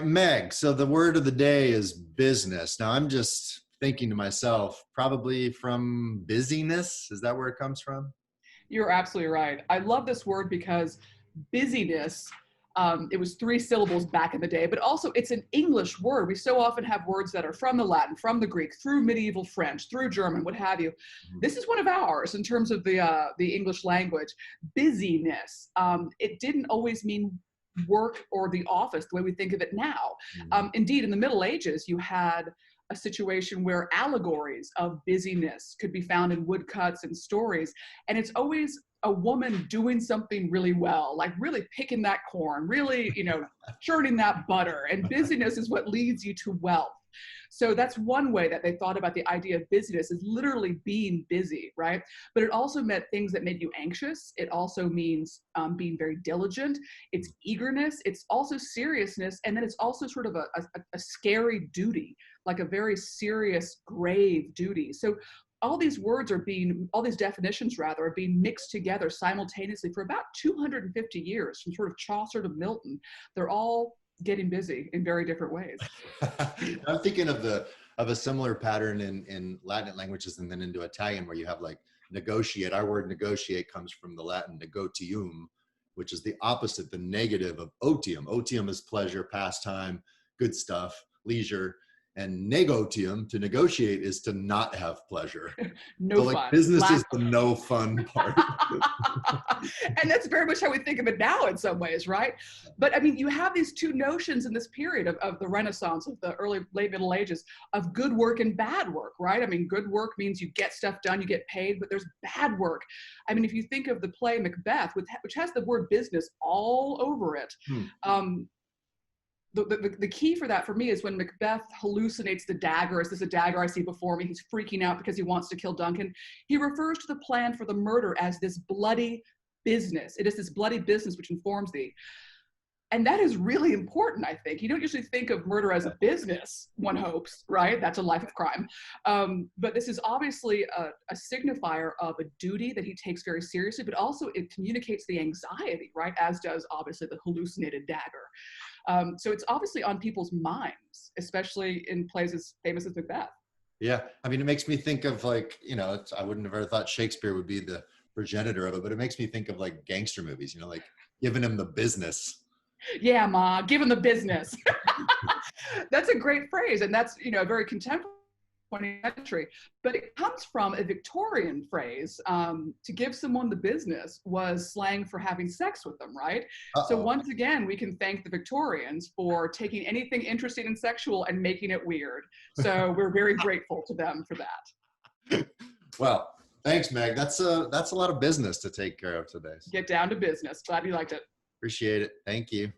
right, Meg. So the word of the day is business. Now I'm just thinking to myself, probably from busyness. Is that where it comes from? You're absolutely right. I love this word because busyness, it was three syllables back in the day, but also it's an English word. We so often have words that are from the Latin, from the Greek, through medieval French, through German, what have you. Mhm. This is one of ours in terms of the English language. Busyness. It didn't always mean work or the office the way we think of it now. Mhm. Indeed, in the Middle Ages, you had a situation where allegories of busyness could be found in woodcuts and stories. And it's always a woman doing something really well, like really picking that corn, really, churning that butter. And busyness is what leads you to wealth. So that's one way that they thought about the idea of busyness, is literally being busy, right? But it also meant things that made you anxious. It also means being very diligent. It's eagerness. It's also seriousness. And then it's also sort of a scary duty, like a very serious, grave duty. So all these all these definitions rather, are being mixed together simultaneously for about 250 years, from sort of Chaucer to Milton. They're all getting busy in very different ways. I'm thinking of a similar pattern in Latin languages and then into Italian, where you have like negotiate. Our word negotiate comes from the Latin negotium, which is the opposite, the negative of otium. Otium is pleasure, pastime, good stuff, leisure. And negotium, to negotiate, is to not have pleasure. No So like fun. business is the no fun part. And that's very much how we think of it now in some ways, right? But I mean, you have these two notions in this period of the Renaissance, of the late Middle Ages, of good work and bad work, right? I mean, good work means you get stuff done, you get paid, but there's bad work. I mean, if you think of the play Macbeth, which has the word business all over it, Hmm. the key for that for me is when Macbeth hallucinates the dagger. Is this a dagger I see before me? He's freaking out because he wants to kill Duncan. He refers to the plan for the murder as this bloody business. It is this bloody business which informs thee. And that is really important, I think. You don't usually think of murder as a business, one hopes, right? That's a life of crime. But this is obviously a signifier of a duty that he takes very seriously, but also it communicates the anxiety, right? As does obviously the hallucinated dagger. So it's obviously on people's minds, especially in plays as famous as Macbeth. Yeah, I mean, it makes me think of like, I wouldn't have ever thought Shakespeare would be the progenitor of it, but it makes me think of like gangster movies, like giving him the business. Yeah, Ma, give him the business. That's a great phrase, and that's a very contemporary 20th century, but it comes from a Victorian phrase. To give someone the business was slang for having sex with them, right? So Uh-oh. once again, we can thank the Victorians for taking anything interesting and sexual and making it weird. So we're very grateful to them for that. Well, thanks, Meg. That's a lot of business to take care of today. Get down to business. Glad you liked it. Appreciate it. Thank you.